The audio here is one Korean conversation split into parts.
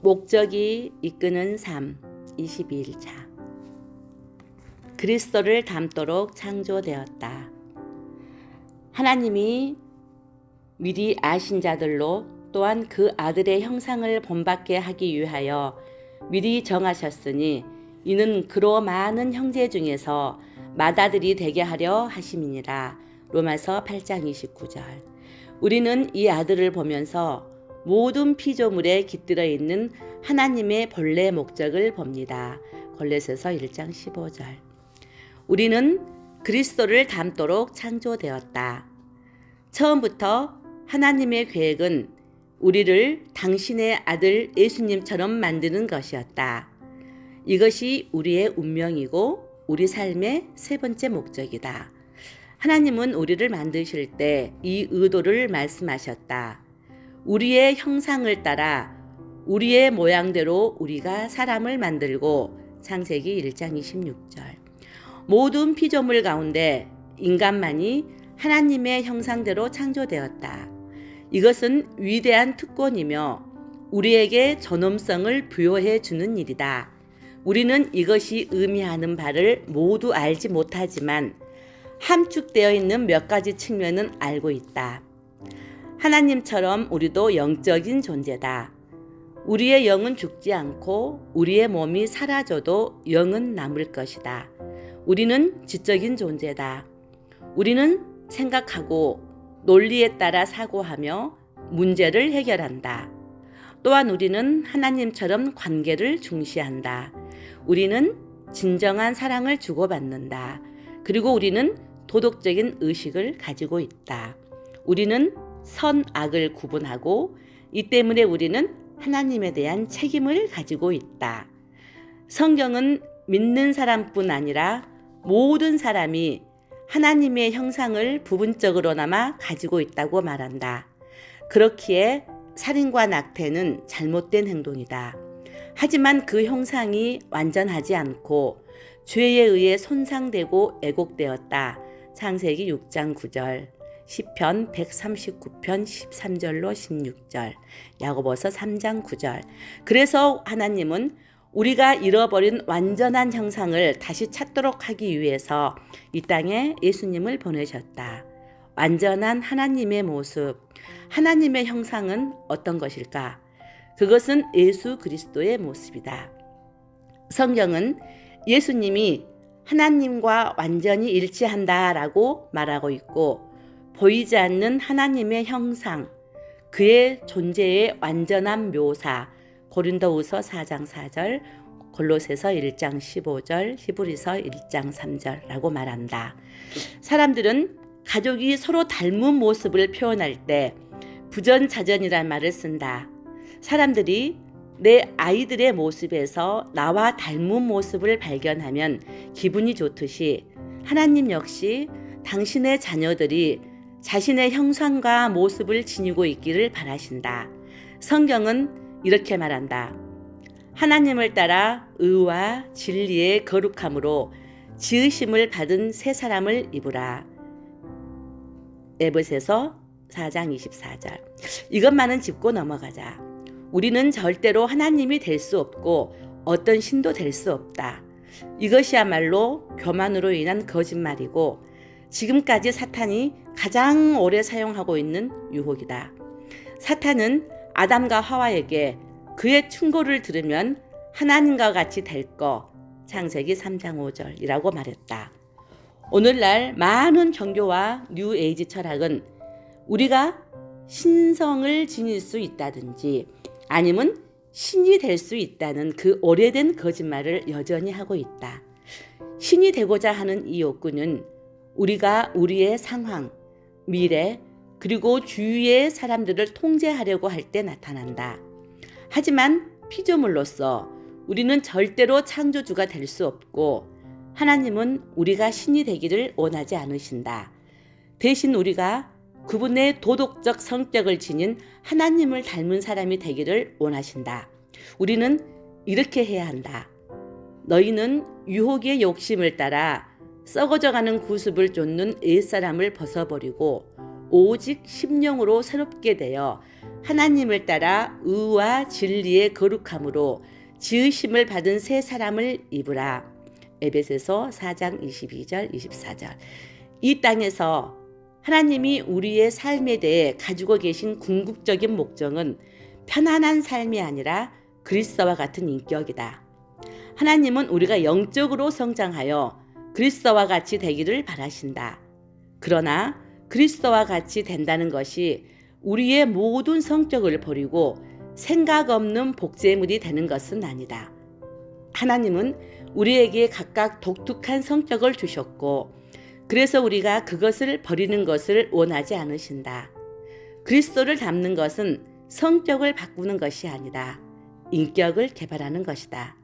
목적이 이끄는 삶 22일차. 그리스도를 닮도록 창조되었다. 하나님이 미리 아신 자들로 또한 그 아들의 형상을 본받게 하기 위하여 미리 정하셨으니 이는 그로 많은 형제 중에서 맏아들이 되게 하려 하심이니라. 로마서 8장 29절. 우리는 이 아들을 보면서 모든 피조물에 깃들어 있는 하나님의 본래 목적을 봅니다. 골로새서 1장 15절. 우리는 그리스도를 닮도록 창조되었다. 처음부터 하나님의 계획은 우리를 당신의 아들 예수님처럼 만드는 것이었다. 이것이 우리의 운명이고 우리 삶의 세 번째 목적이다. 하나님은 우리를 만드실 때 이 의도를 말씀하셨다. 우리의 형상을 따라 우리의 모양대로 우리가 사람을 만들고 창세기 1장 26절. 모든 피조물 가운데 인간만이 하나님의 형상대로 창조되었다. 이것은 위대한 특권이며 우리에게 존엄성을 부여해 주는 일이다. 우리는 이것이 의미하는 바를 모두 알지 못하지만 함축되어 있는 몇 가지 측면은 알고 있다. 하나님처럼 우리도 영적인 존재다. 우리의 영은 죽지 않고 우리의 몸이 사라져도 영은 남을 것이다. 우리는 지적인 존재다. 우리는 생각하고 논리에 따라 사고하며 문제를 해결한다. 또한 우리는 하나님처럼 관계를 중시한다. 우리는 진정한 사랑을 주고받는다. 그리고 우리는 도덕적인 의식을 가지고 있다. 우리는 선, 악을 구분하고 이 때문에 우리는 하나님에 대한 책임을 가지고 있다. 성경은 믿는 사람뿐 아니라 모든 사람이 하나님의 형상을 부분적으로나마 가지고 있다고 말한다. 그렇기에 살인과 낙태는 잘못된 행동이다. 하지만 그 형상이 완전하지 않고 죄에 의해 손상되고 애곡되었다. 창세기 6장 9절, 시편 139편 13절로 16절, 야고보서 3장 9절. 그래서 하나님은 우리가 잃어버린 완전한 형상을 다시 찾도록 하기 위해서 이 땅에 예수님을 보내셨다. 완전한 하나님의 모습, 하나님의 형상은 어떤 것일까? 그것은 예수 그리스도의 모습이다. 성경은 예수님이 하나님과 완전히 일치한다라고 말하고 있고 보이지 않는 하나님의 형상, 그의 존재의 완전한 묘사, 고린도후서 4장 4절, 골로새서 1장 15절, 히브리서 1장 3절라고 말한다. 사람들은 가족이 서로 닮은 모습을 표현할 때 부전자전이란 말을 쓴다. 사람들이 내 아이들의 모습에서 나와 닮은 모습을 발견하면 기분이 좋듯이 하나님 역시 당신의 자녀들이 자신의 형상과 모습을 지니고 있기를 바라신다. 성경은 이렇게 말한다. 하나님을 따라 의와 진리의 거룩함으로 지으심을 받은 새 사람을 입으라. 에베소서 4장 24절. 이것만은 짚고 넘어가자. 우리는 절대로 하나님이 될 수 없고 어떤 신도 될 수 없다. 이것이야말로 교만으로 인한 거짓말이고 지금까지 사탄이 가장 오래 사용하고 있는 유혹이다. 사탄은 아담과 하와에게 그의 충고를 들으면 하나님과 같이 될 거, 창세기 3장 5절이라고 말했다. 오늘날 많은 종교와 뉴에이지 철학은 우리가 신성을 지닐 수 있다든지 아니면 신이 될 수 있다는 그 오래된 거짓말을 여전히 하고 있다. 신이 되고자 하는 이 욕구는 우리가 우리의 상황, 미래, 그리고 주위의 사람들을 통제하려고 할 때 나타난다. 하지만 피조물로서 우리는 절대로 창조주가 될 수 없고 하나님은 우리가 신이 되기를 원하지 않으신다. 대신 우리가 그분의 도덕적 성격을 지닌 하나님을 닮은 사람이 되기를 원하신다. 우리는 이렇게 해야 한다. 너희는 유혹의 욕심을 따라 썩어져가는 구습을 쫓는 옛사람을 벗어버리고 오직 심령으로 새롭게 되어 하나님을 따라 의와 진리의 거룩함으로 지으심을 받은 새 사람을 입으라. 에베소서 4장 22절 24절. 이 땅에서 하나님이 우리의 삶에 대해 가지고 계신 궁극적인 목적은 편안한 삶이 아니라 그리스도와 같은 인격이다. 하나님은 우리가 영적으로 성장하여 그리스도와 같이 되기를 바라신다. 그러나 그리스도와 같이 된다는 것이 우리의 모든 성격을 버리고 생각 없는 복제물이 되는 것은 아니다. 하나님은 우리에게 각각 독특한 성격을 주셨고 그래서 우리가 그것을 버리는 것을 원하지 않으신다. 그리스도를 닮는 것은 성격을 바꾸는 것이 아니다. 인격을 개발하는 것이다.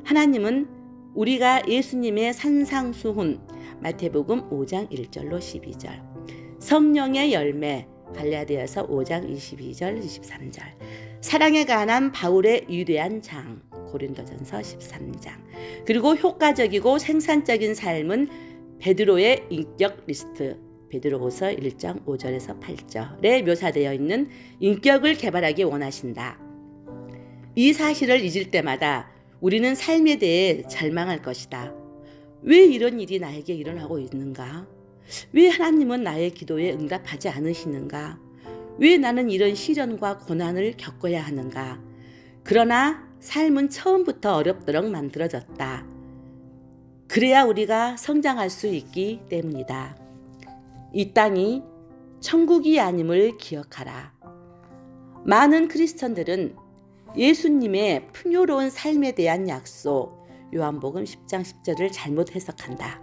하나님은 우리가 예수님의 산상수훈 마태복음 5장 1절로 12절, 성령의 열매 갈라디아서 5장 22절 23절, 사랑에 관한 바울의 위대한 장 고린도전서 13장, 그리고 효과적이고 생산적인 삶은 베드로의 인격 리스트 베드로후서 1장 5절에서 8절에 묘사되어 있는 인격을 개발하기 원하신다. 이 사실을 잊을 때마다 우리는 삶에 대해 절망할 것이다. 왜 이런 일이 나에게 일어나고 있는가? 왜 하나님은 나의 기도에 응답하지 않으시는가? 왜 나는 이런 시련과 고난을 겪어야 하는가? 그러나 삶은 처음부터 어렵도록 만들어졌다. 그래야 우리가 성장할 수 있기 때문이다. 이 땅이 천국이 아님을 기억하라. 많은 크리스천들은 예수님의 풍요로운 삶에 대한 약속, 요한복음 10장 10절을 잘못 해석한다.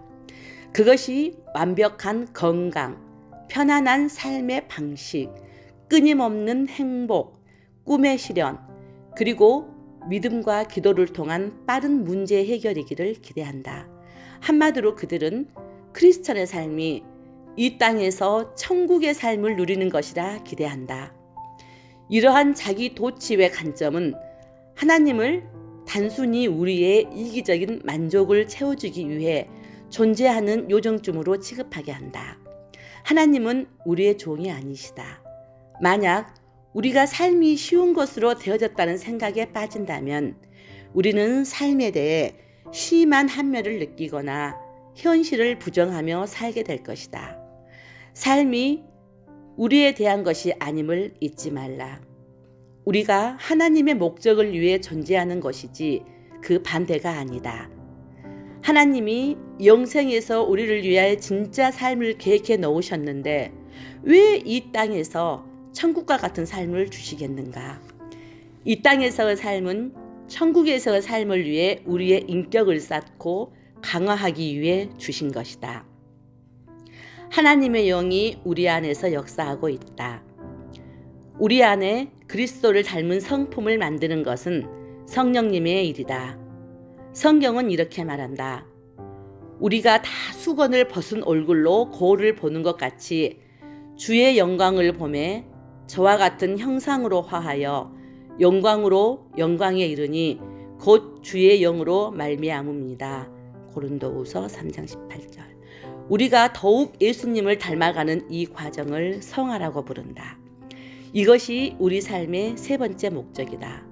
그것이 완벽한 건강, 편안한 삶의 방식, 끊임없는 행복, 꿈의 실현, 그리고 믿음과 기도를 통한 빠른 문제 해결이기를 기대한다. 한마디로 그들은 크리스천의 삶이 이 땅에서 천국의 삶을 누리는 것이라 기대한다. 이러한 자기 도취의 관점은 하나님을 단순히 우리의 이기적인 만족을 채워주기 위해 존재하는 요정쯤으로 취급하게 한다. 하나님은 우리의 종이 아니시다. 만약 우리가 삶이 쉬운 것으로 되어졌다는 생각에 빠진다면 우리는 삶에 대해 심한 한멸을 느끼거나 현실을 부정하며 살게 될 것이다. 삶이 우리에 대한 것이 아님을 잊지 말라. 우리가 하나님의 목적을 위해 존재하는 것이지 그 반대가 아니다. 하나님이 영생에서 우리를 위하여 진짜 삶을 계획해 놓으셨는데 왜 이 땅에서 천국과 같은 삶을 주시겠는가? 이 땅에서의 삶은 천국에서의 삶을 위해 우리의 인격을 쌓고 강화하기 위해 주신 것이다. 하나님의 영이 우리 안에서 역사하고 있다. 우리 안에 그리스도를 닮은 성품을 만드는 것은 성령님의 일이다. 성경은 이렇게 말한다. 우리가 다 수건을 벗은 얼굴로 거울을 보는 것 같이 주의 영광을 보매 저와 같은 형상으로 화하여 영광으로 영광에 이르니 곧 주의 영으로 말미암음이다. 고린도후서 3장 18절. 우리가 더욱 예수님을 닮아가는 이 과정을 성화라고 부른다. 이것이 우리 삶의 세 번째 목적이다.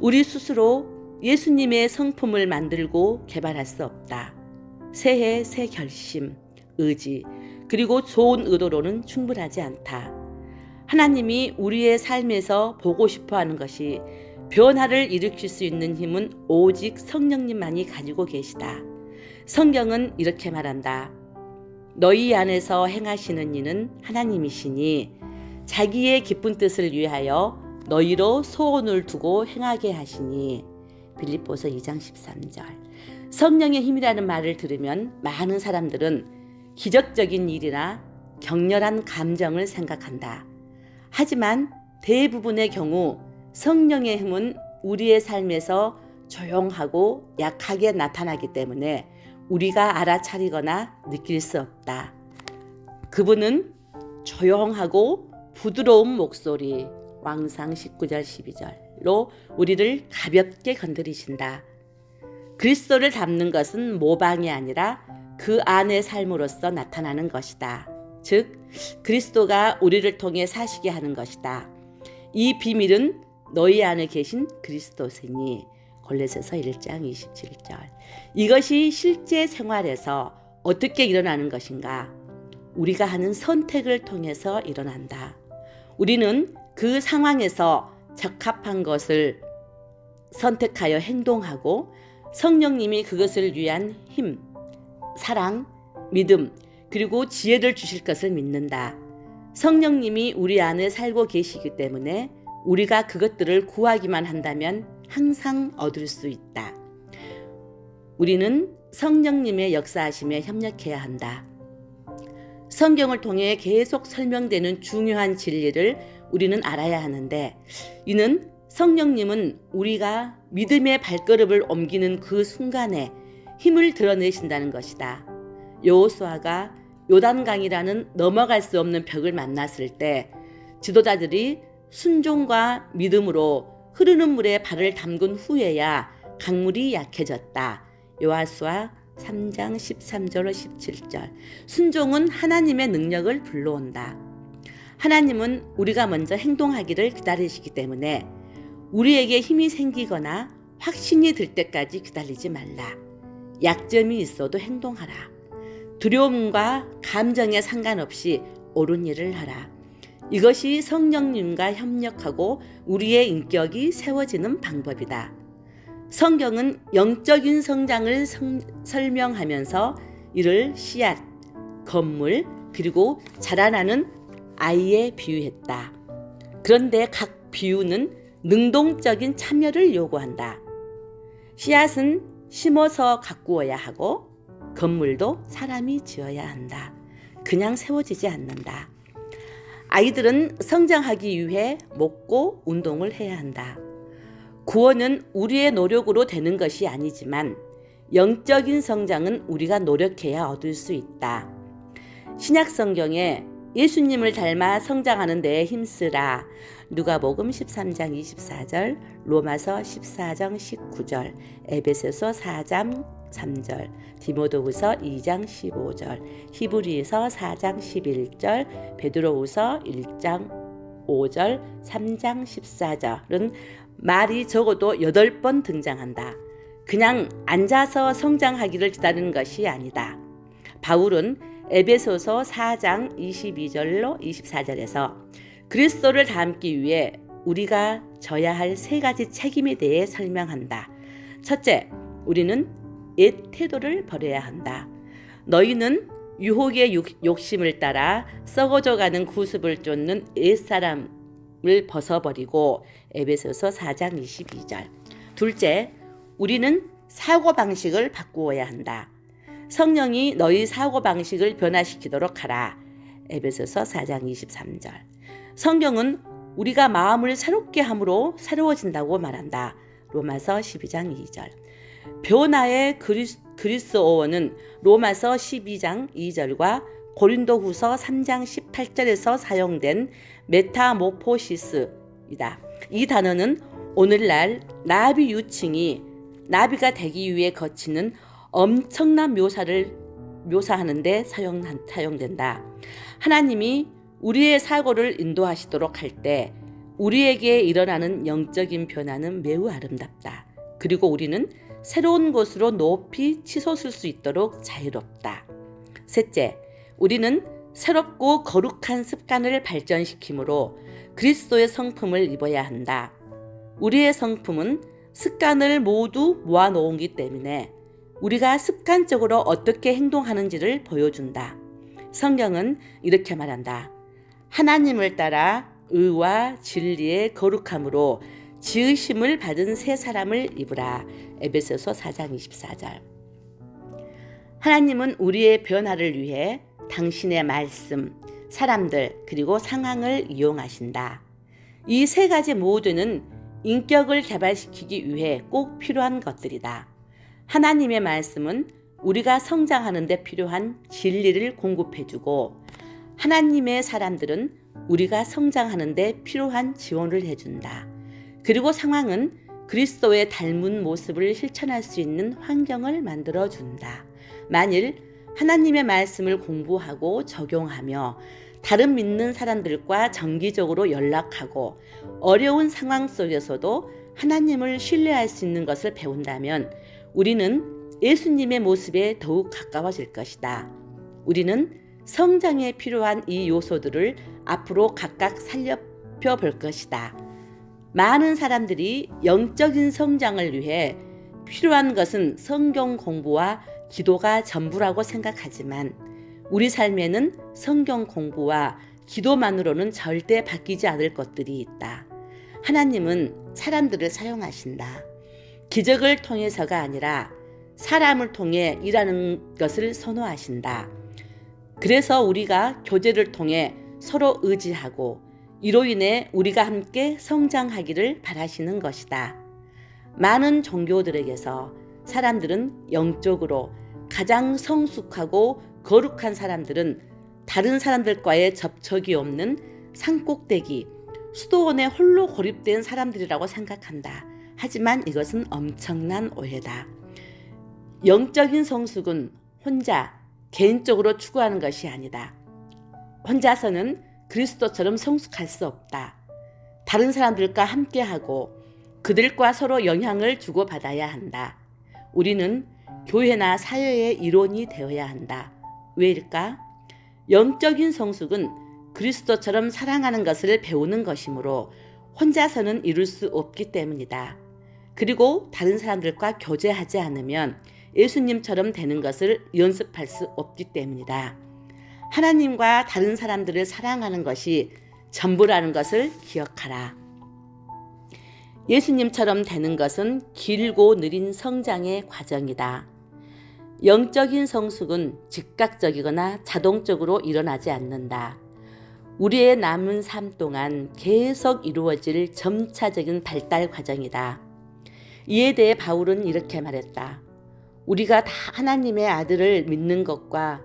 우리 스스로 예수님의 성품을 만들고 개발할 수 없다. 새해 새 결심, 의지, 그리고 좋은 의도로는 충분하지 않다. 하나님이 우리의 삶에서 보고 싶어 하는 것이 변화를 일으킬 수 있는 힘은 오직 성령님만이 가지고 계시다. 성경은 이렇게 말한다. 너희 안에서 행하시는 이는 하나님이시니 자기의 기쁜 뜻을 위하여 너희로 소원을 두고 행하게 하시니 빌립보서 2장 13절. 성령의 힘이라는 말을 들으면 많은 사람들은 기적적인 일이나 격렬한 감정을 생각한다. 하지만 대부분의 경우 성령의 힘은 우리의 삶에서 조용하고 약하게 나타나기 때문에 우리가 알아차리거나 느낄 수 없다. 그분은 조용하고 부드러운 목소리, 왕상 19절 12절로 우리를 가볍게 건드리신다. 그리스도를 닮는 것은 모방이 아니라 그 안의 삶으로서 나타나는 것이다. 즉 그리스도가 우리를 통해 사시게 하는 것이다. 이 비밀은 너희 안에 계신 그리스도시니. 골로새서 1장 27절. 이것이 실제 생활에서 어떻게 일어나는 것인가? 우리가 하는 선택을 통해서 일어난다. 우리는 그 상황에서 적합한 것을 선택하여 행동하고 성령님이 그것을 위한 힘, 사랑, 믿음, 그리고 지혜를 주실 것을 믿는다. 성령님이 우리 안에 살고 계시기 때문에 우리가 그것들을 구하기만 한다면 항상 얻을 수 있다. 우리는 성령님의 역사하심에 협력해야 한다. 성경을 통해 계속 설명되는 중요한 진리를 우리는 알아야 하는데, 이는 성령님은 우리가 믿음의 발걸음을 옮기는 그 순간에 힘을 드러내신다는 것이다. 여호수아가 요단강이라는 넘어갈 수 없는 벽을 만났을 때 지도자들이 순종과 믿음으로 흐르는 물에 발을 담근 후에야 강물이 약해졌다. 여호수아 3장 13절 17절. 순종은 하나님의 능력을 불러온다. 하나님은 우리가 먼저 행동하기를 기다리시기 때문에 우리에게 힘이 생기거나 확신이 들 때까지 기다리지 말라. 약점이 있어도 행동하라. 두려움과 감정에 상관없이 옳은 일을 하라. 이것이 성령님과 협력하고 우리의 인격이 세워지는 방법이다. 성경은 영적인 성장을 설명하면서 이를 씨앗, 건물, 그리고 자라나는 아이에 비유했다. 그런데 각 비유는 능동적인 참여를 요구한다. 씨앗은 심어서 가꾸어야 하고 건물도 사람이 지어야 한다. 그냥 세워지지 않는다. 아이들은 성장하기 위해 먹고 운동을 해야 한다. 구원은 우리의 노력으로 되는 것이 아니지만 영적인 성장은 우리가 노력해야 얻을 수 있다. 신약 성경에 예수님을 닮아 성장하는 데에 힘쓰라. 누가복음 13장 24절, 로마서 14장 19절, 에베소서 4장 3절, 디모데후서 2장 15절, 히브리서 4장 11절, 베드로후서 1장 5절, 3장 14절은 말이 적어도 8번 등장한다. 그냥 앉아서 성장하기를 기다리는 것이 아니다. 바울은 에베소서 4장 22절로 24절에서 그리스도를 닮기 위해 우리가 져야 할 3가지 책임에 대해 설명한다. 첫째, 우리는 옛 태도를 버려야 한다. 너희는 유혹의 욕심을 따라 썩어져가는 구습을 쫓는 옛사람을 벗어버리고. 에베소서 4장 22절. 둘째, 우리는 사고방식을 바꾸어야 한다. 성령이 너희 사고방식을 변화시키도록 하라. 에베소서 4장 23절. 성경은 우리가 마음을 새롭게 함으로 새로워진다고 말한다. 로마서 12장 2절. 변화의 그리스어원은 로마서 12장 2절과 고린도후서 3장 18절에서 사용된 메타모포시스이다. 이 단어는 오늘날 나비 유칭이 나비가 되기 위해 거치는 엄청난 묘사하는 데 사용된다. 하나님이 우리의 사고를 인도하시도록 할 때 우리에게 일어나는 영적인 변화는 매우 아름답다. 그리고 우리는 새로운 곳으로 높이 치솟을 수 있도록 자유롭다. 셋째, 우리는 새롭고 거룩한 습관을 발전시키므로 그리스도의 성품을 입어야 한다. 우리의 성품은 습관을 모두 모아놓기 때문에 우리가 습관적으로 어떻게 행동하는지를 보여준다. 성경은 이렇게 말한다. 하나님을 따라 의와 진리의 거룩함으로 지으심을 받은 새 사람을 입으라. 에베소서 4장 24절. 하나님은 우리의 변화를 위해 당신의 말씀, 사람들, 그리고 상황을 이용하신다. 이 3가지 모두는 인격을 개발시키기 위해 꼭 필요한 것들이다. 하나님의 말씀은 우리가 성장하는 데 필요한 진리를 공급해주고, 하나님의 사람들은 우리가 성장하는 데 필요한 지원을 해준다. 그리고 상황은 그리스도의 닮은 모습을 실천할 수 있는 환경을 만들어준다. 만일 하나님의 말씀을 공부하고 적용하며 다른 믿는 사람들과 정기적으로 연락하고 어려운 상황 속에서도 하나님을 신뢰할 수 있는 것을 배운다면 우리는 예수님의 모습에 더욱 가까워질 것이다. 우리는 성장에 필요한 이 요소들을 앞으로 각각 살펴볼 것이다. 많은 사람들이 영적인 성장을 위해 필요한 것은 성경 공부와 기도가 전부라고 생각하지만 우리 삶에는 성경 공부와 기도만으로는 절대 바뀌지 않을 것들이 있다. 하나님은 사람들을 사용하신다. 기적을 통해서가 아니라 사람을 통해 일하는 것을 선호하신다. 그래서 우리가 교제를 통해 서로 의지하고 이로 인해 우리가 함께 성장하기를 바라시는 것이다. 많은 종교들에게서 사람들은 영적으로 가장 성숙하고 거룩한 사람들은 다른 사람들과의 접촉이 없는 산꼭대기, 수도원에 홀로 고립된 사람들이라고 생각한다. 하지만 이것은 엄청난 오해다. 영적인 성숙은 혼자 개인적으로 추구하는 것이 아니다. 혼자서는 그리스도처럼 성숙할 수 없다. 다른 사람들과 함께하고 그들과 서로 영향을 주고받아야 한다. 우리는 교회나 사회의 일원이 되어야 한다. 왜일까? 영적인 성숙은 그리스도처럼 사랑하는 것을 배우는 것이므로 혼자서는 이룰 수 없기 때문이다. 그리고 다른 사람들과 교제하지 않으면 예수님처럼 되는 것을 연습할 수 없기 때문이다. 하나님과 다른 사람들을 사랑하는 것이 전부라는 것을 기억하라. 예수님처럼 되는 것은 길고 느린 성장의 과정이다. 영적인 성숙은 즉각적이거나 자동적으로 일어나지 않는다. 우리의 남은 삶 동안 계속 이루어질 점차적인 발달 과정이다. 이에 대해 바울은 이렇게 말했다. 우리가 다 하나님의 아들을 믿는 것과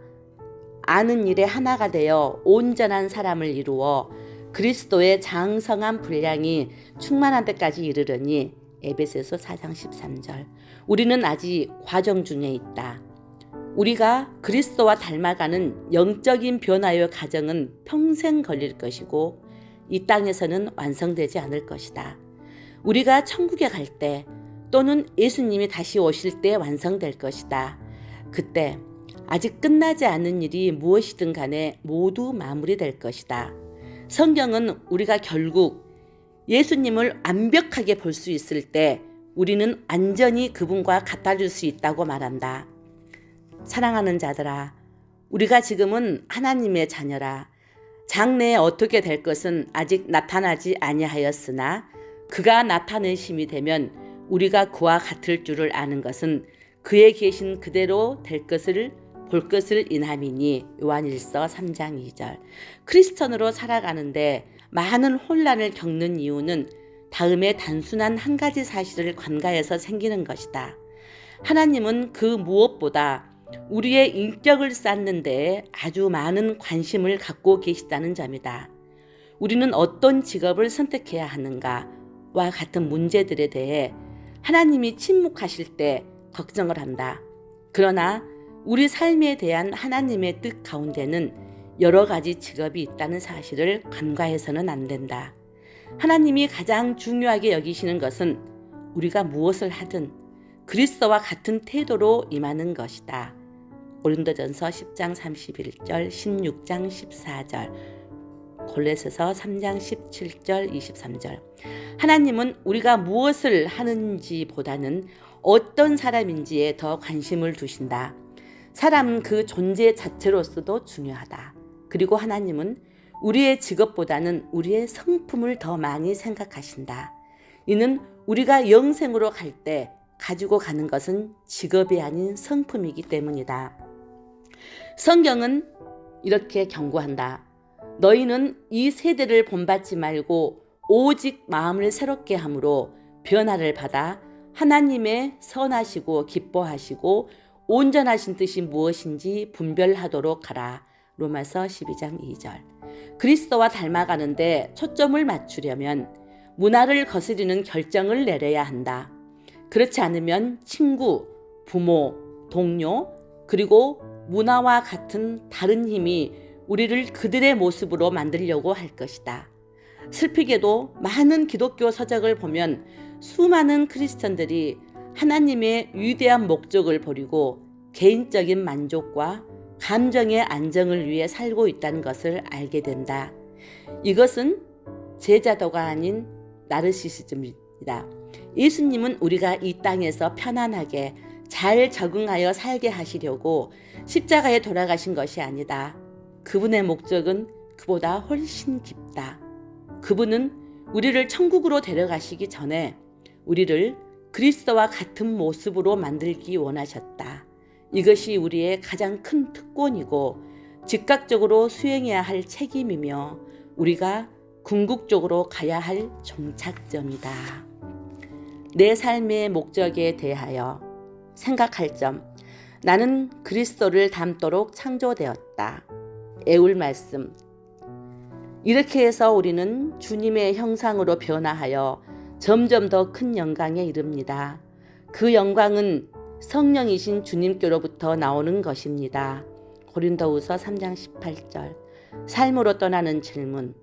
아는 일에 하나가 되어 온전한 사람을 이루어 그리스도의 장성한 분량이 충만한 데까지 이르르니 에베소서 4장 13절. 우리는 아직 과정 중에 있다. 우리가 그리스도와 닮아가는 영적인 변화의 과정은 평생 걸릴 것이고 이 땅에서는 완성되지 않을 것이다. 우리가 천국에 갈 때 또는 예수님이 다시 오실 때 완성될 것이다. 그때 아직 끝나지 않은 일이 무엇이든 간에 모두 마무리될 것이다. 성경은 우리가 결국 예수님을 완벽하게 볼 수 있을 때 우리는 완전히 그분과 같아질 수 있다고 말한다. 사랑하는 자들아, 우리가 지금은 하나님의 자녀라. 장래에 어떻게 될 것은 아직 나타나지 아니하였으나 그가 나타내심이 되면 우리가 그와 같을 줄을 아는 것은 그에 계신 그대로 될 것을 볼 것을 인함이니 요한일서 3장 2절. 크리스천으로 살아가는데 많은 혼란을 겪는 이유는 다음에 단순한 한 가지 사실을 관가해서 생기는 것이다. 하나님은 그 무엇보다 우리의 인격을 쌓는 데에 아주 많은 관심을 갖고 계시다는 점이다. 우리는 어떤 직업을 선택해야 하는가와 같은 문제들에 대해 하나님이 침묵하실 때 걱정을 한다. 그러나 우리 삶에 대한 하나님의 뜻 가운데는 여러 가지 직업이 있다는 사실을 간과해서는 안 된다. 하나님이 가장 중요하게 여기시는 것은 우리가 무엇을 하든 그리스도와 같은 태도로 임하는 것이다. 고린도전서 10장 31절, 16장 14절, 골로새서 3장 17절, 23절. 하나님은 우리가 무엇을 하는지보다는 어떤 사람인지에 더 관심을 두신다. 사람은 그 존재 자체로서도 중요하다. 그리고 하나님은 우리의 직업보다는 우리의 성품을 더 많이 생각하신다. 이는 우리가 영생으로 갈 때 가지고 가는 것은 직업이 아닌 성품이기 때문이다. 성경은 이렇게 경고한다. 너희는 이 세대를 본받지 말고 오직 마음을 새롭게 함으로 변화를 받아 하나님의 선하시고 기뻐하시고 온전하신 뜻이 무엇인지 분별하도록 하라. 로마서 12장 2절. 그리스도와 닮아가는데 초점을 맞추려면 문화를 거스리는 결정을 내려야 한다. 그렇지 않으면 친구, 부모, 동료, 그리고 문화와 같은 다른 힘이 우리를 그들의 모습으로 만들려고 할 것이다. 슬프게도 많은 기독교 서적을 보면 수많은 크리스천들이 하나님의 위대한 목적을 버리고 개인적인 만족과 감정의 안정을 위해 살고 있다는 것을 알게 된다. 이것은 제자도가 아닌 나르시시즘이다. 예수님은 우리가 이 땅에서 편안하게 잘 적응하여 살게 하시려고 십자가에 돌아가신 것이 아니다. 그분의 목적은 그보다 훨씬 깊다. 그분은 우리를 천국으로 데려가시기 전에 우리를 그리스도와 같은 모습으로 만들기 원하셨다. 이것이 우리의 가장 큰 특권이고 즉각적으로 수행해야 할 책임이며 우리가 궁극적으로 가야 할 종착점이다. 내 삶의 목적에 대하여 생각할 점. 나는 그리스도를 닮도록 창조되었다. 애울 말씀. 이렇게 해서 우리는 주님의 형상으로 변화하여 점점 더 큰 영광에 이릅니다. 그 영광은 성령이신 주님께로부터 나오는 것입니다. 고린도후서 3장 18절. 삶으로 떠나는 질문.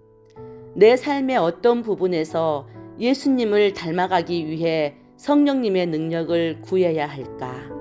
내 삶의 어떤 부분에서 예수님을 닮아가기 위해 성령님의 능력을 구해야 할까?